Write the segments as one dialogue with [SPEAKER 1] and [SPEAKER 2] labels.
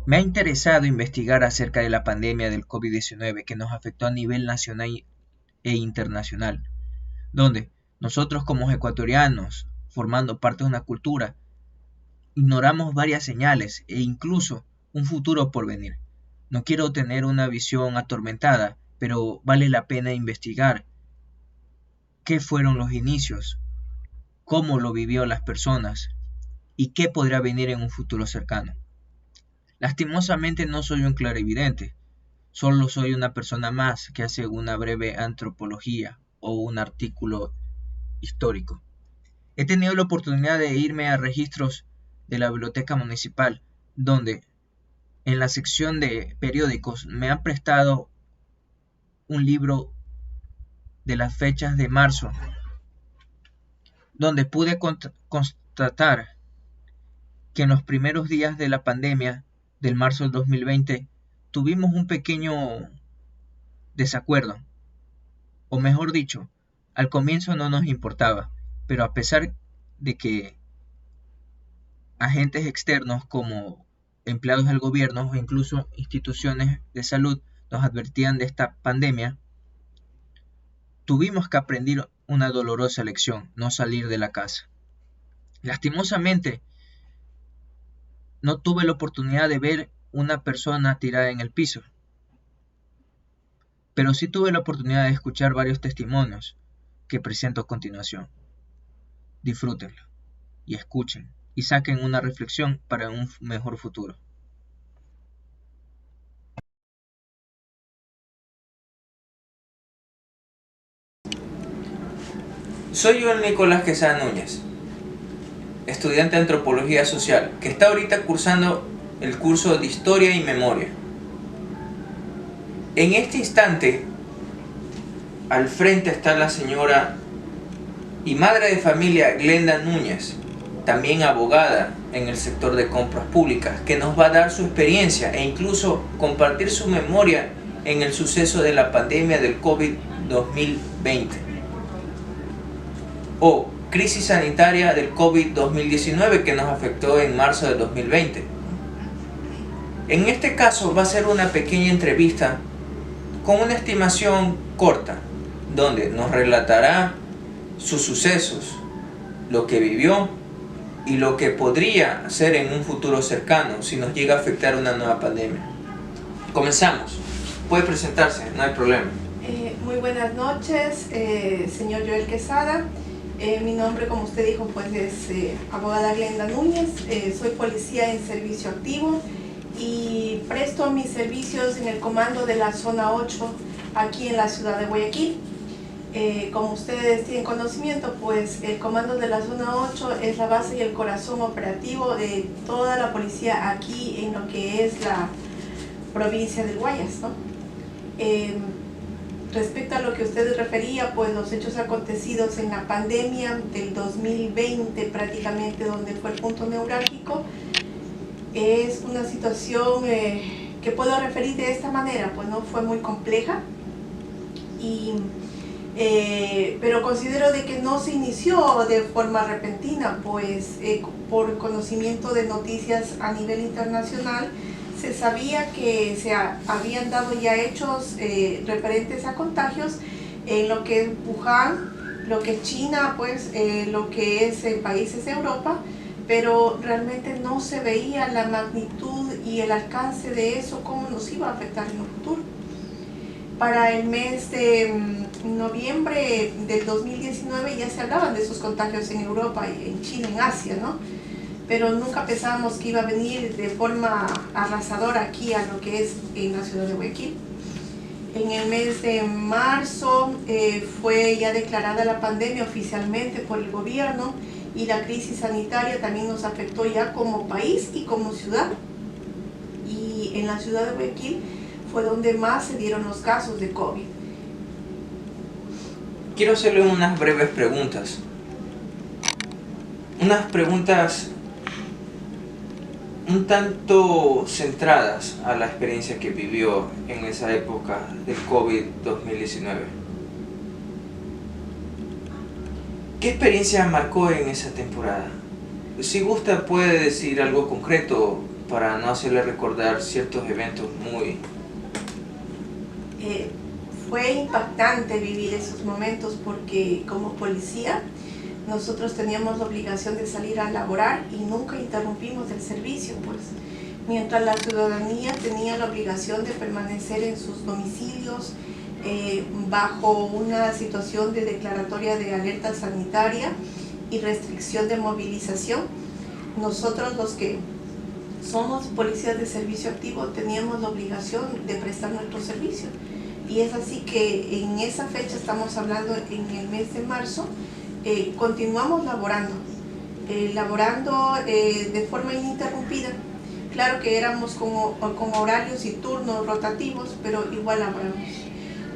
[SPEAKER 1] Me ha interesado investigar acerca de la pandemia del COVID-19 que nos afectó a nivel nacional e internacional, donde nosotros como ecuatorianos, formando parte de una cultura, ignoramos varias señales e incluso un futuro por venir. No quiero tener una visión atormentada, pero vale la pena investigar qué fueron los inicios, cómo lo vivió las personas y qué podrá venir en un futuro cercano. Lastimosamente no soy un clarividente, solo soy una persona más que hace una breve antropología o un artículo histórico. He tenido la oportunidad de irme a registros de la biblioteca municipal, donde en la sección de periódicos me han prestado un libro de las fechas de marzo, donde pude constatar que en los primeros días de la pandemia del marzo del 2020 tuvimos un pequeño desacuerdo, o mejor dicho, al comienzo no nos importaba, pero a pesar de que agentes externos como empleados del gobierno o incluso instituciones de salud nos advertían de esta pandemia, tuvimos que aprender una dolorosa lección: no salir de la casa. Lastimosamente, no tuve la oportunidad de ver una persona tirada en el piso, pero sí tuve la oportunidad de escuchar varios testimonios que presento a continuación. Disfrútenlo y escuchen y saquen una reflexión para un mejor futuro.
[SPEAKER 2] Soy yo Nicolás Quesada Núñez, estudiante de Antropología Social, que está ahorita cursando el curso de Historia y Memoria. En este instante, al frente está la señora y madre de familia Glenda Núñez, también abogada en el sector de compras públicas, que nos va a dar su experiencia e incluso compartir su memoria en el suceso de la pandemia del COVID-2020 o crisis sanitaria del COVID-2019 que nos afectó en marzo de 2020. En este caso va a ser una pequeña entrevista con una estimación corta, donde nos relatará sus sucesos, lo que vivió y lo que podría ser en un futuro cercano si nos llega a afectar una nueva pandemia. Comenzamos. Puede presentarse, no hay problema.
[SPEAKER 3] Muy buenas noches, señor Joel Quesada. Mi nombre, como usted dijo, pues es abogada Glenda Núñez. Soy policía en servicio activo y presto mis servicios en el comando de la zona 8 aquí en la ciudad de Guayaquil. Como ustedes tienen conocimiento, pues el comando de la zona 8 es la base y el corazón operativo de toda la policía aquí en lo que es la provincia del Guayas, ¿no? Respecto a lo que usted refería, pues los hechos acontecidos en la pandemia del 2020 prácticamente, donde fue el punto neurálgico, es una situación que puedo referir de esta manera, pues no fue muy compleja, pero considero de que no se inició de forma repentina, pues por conocimiento de noticias a nivel internacional se sabía que se habían dado ya hechos referentes a contagios en lo que es Wuhan, lo que es China, pues lo que es países de Europa, pero realmente no se veía la magnitud y el alcance de eso, cómo nos iba a afectar en el futuro. Para el mes de noviembre del 2019 ya se hablaban de esos contagios en Europa, en China, en Asia, ¿no? Pero nunca pensábamos que iba a venir de forma arrasadora aquí a lo que es en la ciudad de Guayaquil. En el mes de marzo fue ya declarada la pandemia oficialmente por el gobierno y la crisis sanitaria también nos afectó ya como país y como ciudad. Y en la ciudad de Guayaquil fue donde más se dieron los casos de COVID.
[SPEAKER 2] Quiero hacerle unas breves preguntas. Unas preguntas un tanto centradas a la experiencia que vivió en esa época del COVID-2019. ¿Qué experiencia marcó en esa temporada? Si gusta puede decir algo concreto para no hacerle recordar ciertos eventos muy...
[SPEAKER 3] Fue impactante vivir esos momentos porque como policía nosotros teníamos la obligación de salir a laborar y nunca interrumpimos el servicio, pues, mientras la ciudadanía tenía la obligación de permanecer en sus domicilios bajo una situación de declaratoria de alerta sanitaria y restricción de movilización. Nosotros, los que somos policías de servicio activo, teníamos la obligación de prestar nuestro servicio. Y es así que en esa fecha, estamos hablando en el mes de marzo, continuamos laborando de forma ininterrumpida. Claro que éramos con horarios y turnos rotativos, pero igual laboramos.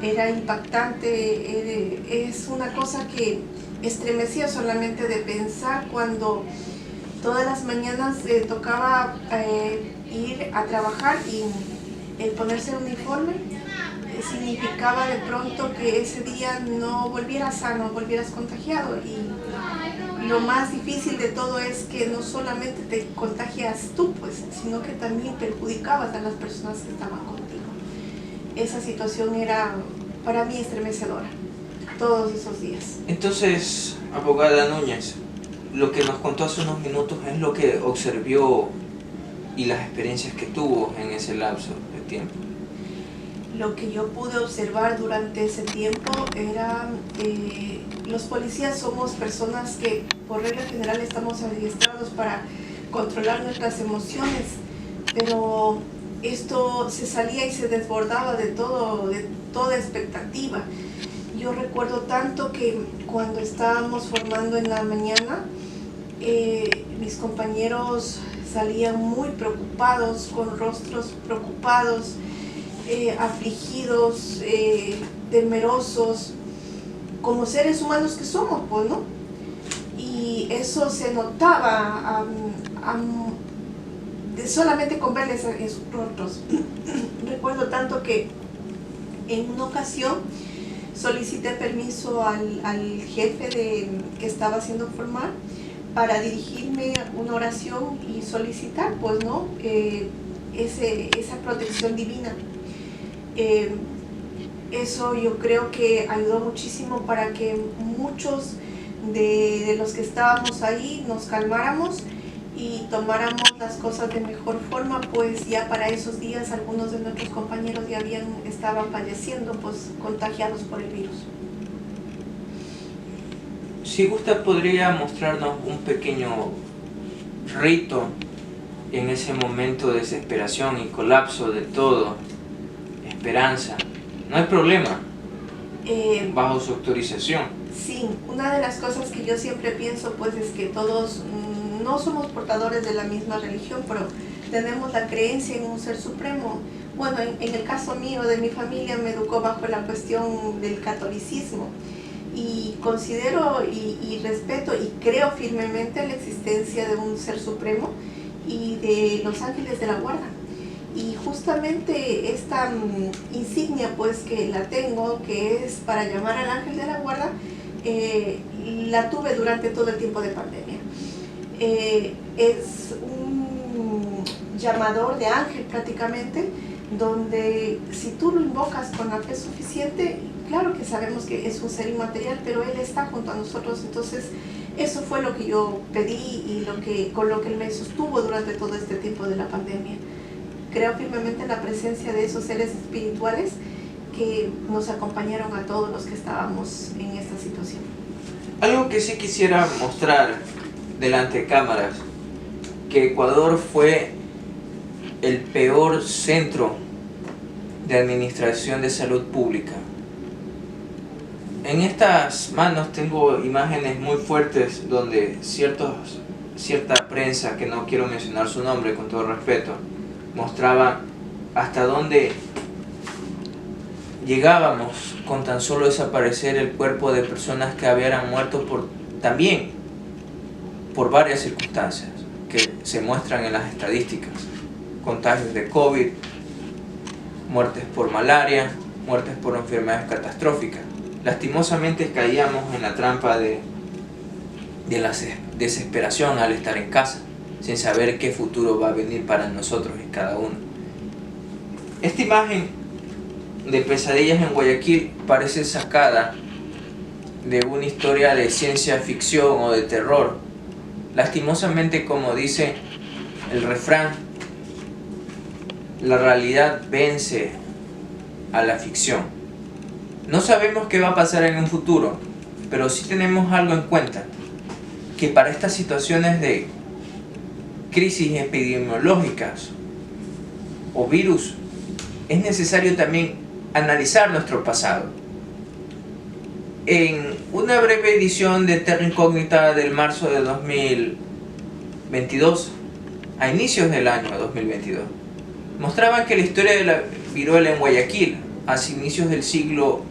[SPEAKER 3] Era impactante, es una cosa que estremecía solamente de pensar cuando todas las mañanas tocaba ir a trabajar y el ponerse el uniforme significaba de pronto que ese día no volvieras sano, volvieras contagiado. Y lo más difícil de todo es que no solamente te contagias tú, pues, sino que también perjudicabas a las personas que estaban contigo. Esa situación era para mí estremecedora, todos esos días.
[SPEAKER 2] Entonces, abogada Núñez, lo que nos contó hace unos minutos es lo que observó y las experiencias que tuvo en ese lapso de tiempo.
[SPEAKER 3] Lo que yo pude observar durante ese tiempo era, los policías somos personas que por regla general estamos adiestrados para controlar nuestras emociones, pero esto se salía y se desbordaba de toda expectativa. Yo recuerdo tanto que cuando estábamos formando en la mañana, mis compañeros salían muy preocupados, con rostros preocupados, afligidos, temerosos, como seres humanos que somos, pues, ¿no? Y eso se notaba solamente con verles en sus rostros. Recuerdo tanto que en una ocasión solicité permiso al jefe que estaba haciendo formar para dirigirme una oración y solicitar, pues, ¿no? Esa protección divina. Eso yo creo que ayudó muchísimo para que muchos de los que estábamos ahí nos calmáramos y tomáramos las cosas de mejor forma, pues ya para esos días algunos de nuestros compañeros ya estaban falleciendo, pues contagiados por el virus.
[SPEAKER 2] Si gusta, podría mostrarnos un pequeño rito en ese momento de desesperación y colapso de todo, esperanza. No hay problema, bajo su autorización.
[SPEAKER 3] Sí, una de las cosas que yo siempre pienso, pues, es que todos no somos portadores de la misma religión, pero tenemos la creencia en un ser supremo. Bueno, en el caso mío, de mi familia, me educó bajo la cuestión del catolicismo y considero y respeto y creo firmemente en la existencia de un ser supremo y de los ángeles de la guarda. Y justamente esta insignia, pues, que la tengo, que es para llamar al ángel de la guarda, la tuve durante todo el tiempo de pandemia. Es un llamador de ángel prácticamente, donde si tú lo invocas con la fe suficiente, claro que sabemos que es un ser inmaterial, pero él está junto a nosotros. Entonces eso fue lo que yo pedí y con lo que él me sostuvo durante todo este tiempo de la pandemia. Creo firmemente en la presencia de esos seres espirituales que nos acompañaron a todos los que estábamos en esta situación.
[SPEAKER 2] Algo que sí quisiera mostrar delante de cámaras, que Ecuador fue el peor centro de administración de salud pública. En estas manos tengo imágenes muy fuertes donde cierta prensa, que no quiero mencionar su nombre con todo respeto, mostraba hasta dónde llegábamos con tan solo desaparecer el cuerpo de personas que habían muerto también por varias circunstancias que se muestran en las estadísticas: contagios de COVID, muertes por malaria, muertes por enfermedades catastróficas. Lastimosamente caíamos en la trampa de la desesperación al estar en casa. sin saber qué futuro va a venir para nosotros y cada uno. Esta imagen de Pesadillas en Guayaquil parece sacada de una historia de ciencia ficción o de terror. Lastimosamente, como dice el refrán, la realidad vence a la ficción. No sabemos qué va a pasar en un futuro, pero sí tenemos algo en cuenta, que para estas situaciones de crisis epidemiológicas o virus es necesario también analizar nuestro pasado. En una breve edición de Terra Incógnita del marzo de 2022, a inicios del año 2022, mostraban que la historia de la viruela en Guayaquil, hacia inicios del siglo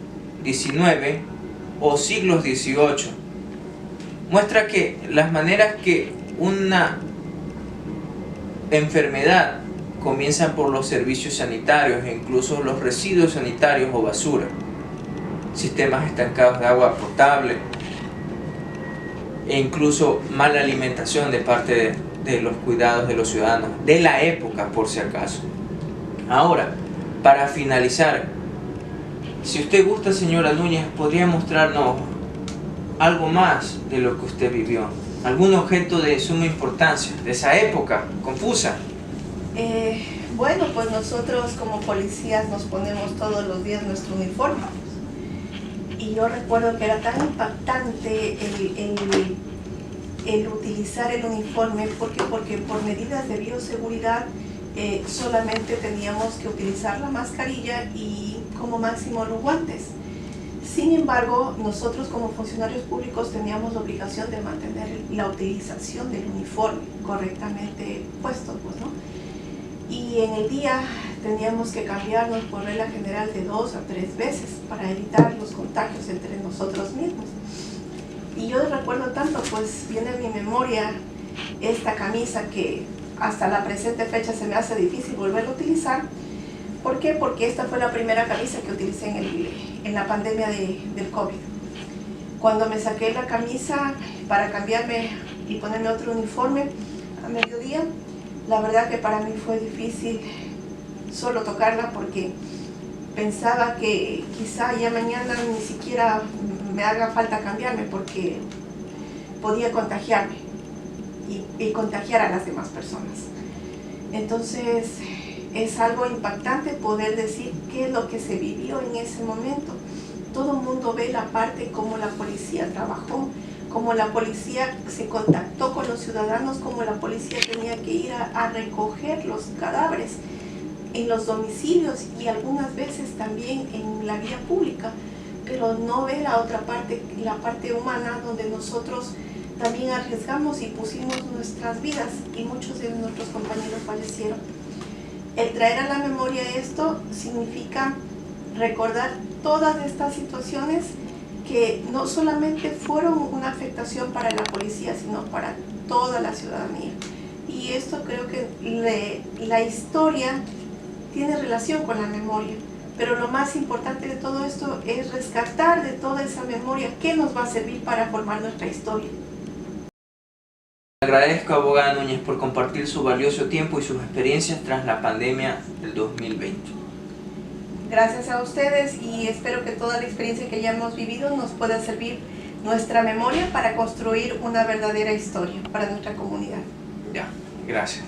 [SPEAKER 2] XIX o siglos XVIII, muestra que las maneras que una enfermedad comienzan por los servicios sanitarios e incluso los residuos sanitarios o basura, sistemas estancados de agua potable e incluso mala alimentación de parte de los cuidados de los ciudadanos de la época, por si acaso. Ahora, para finalizar, si usted gusta, señora Núñez, podría mostrarnos algo más de lo que usted vivió, algún objeto de suma importancia de esa época confusa.
[SPEAKER 3] Bueno, pues nosotros como policías nos ponemos todos los días nuestro uniforme. Y yo recuerdo que era tan impactante el utilizar el uniforme, porque por medidas de bioseguridad solamente teníamos que utilizar la mascarilla y como máximo los guantes. Sin embargo, nosotros como funcionarios públicos teníamos la obligación de mantener la utilización del uniforme correctamente puesto, pues, ¿no? Y en el día teníamos que cambiarnos por regla general de 2 a 3 veces para evitar los contagios entre nosotros mismos. Y yo recuerdo tanto, pues viene a mi memoria esta camisa que hasta la presente fecha se me hace difícil volverla a utilizar. ¿Por qué? Porque esta fue la primera camisa que utilicé en la pandemia del COVID. Cuando me saqué la camisa para cambiarme y ponerme otro uniforme a mediodía, la verdad que para mí fue difícil solo tocarla, porque pensaba que quizá ya mañana ni siquiera me haga falta cambiarme, porque podía contagiarme y contagiar a las demás personas. Entonces es algo impactante poder decir qué es lo que se vivió en ese momento. Todo el mundo ve la parte como la policía trabajó, como la policía se contactó con los ciudadanos, como la policía tenía que ir a recoger los cadáveres en los domicilios y algunas veces también en la vía pública, pero no ve la otra parte, la parte humana, donde nosotros también arriesgamos y pusimos nuestras vidas y muchos de nuestros compañeros fallecieron. El traer a la memoria esto significa recordar todas estas situaciones que no solamente fueron una afectación para la policía, sino para toda la ciudadanía. Y esto creo que la historia tiene relación con la memoria, pero lo más importante de todo esto es rescatar de toda esa memoria qué nos va a servir para formar nuestra historia.
[SPEAKER 2] Agradezco a abogada Núñez por compartir su valioso tiempo y sus experiencias tras la pandemia del 2020.
[SPEAKER 3] Gracias a ustedes y espero que toda la experiencia que hayamos vivido nos pueda servir nuestra memoria para construir una verdadera historia para nuestra comunidad.
[SPEAKER 2] Ya, gracias.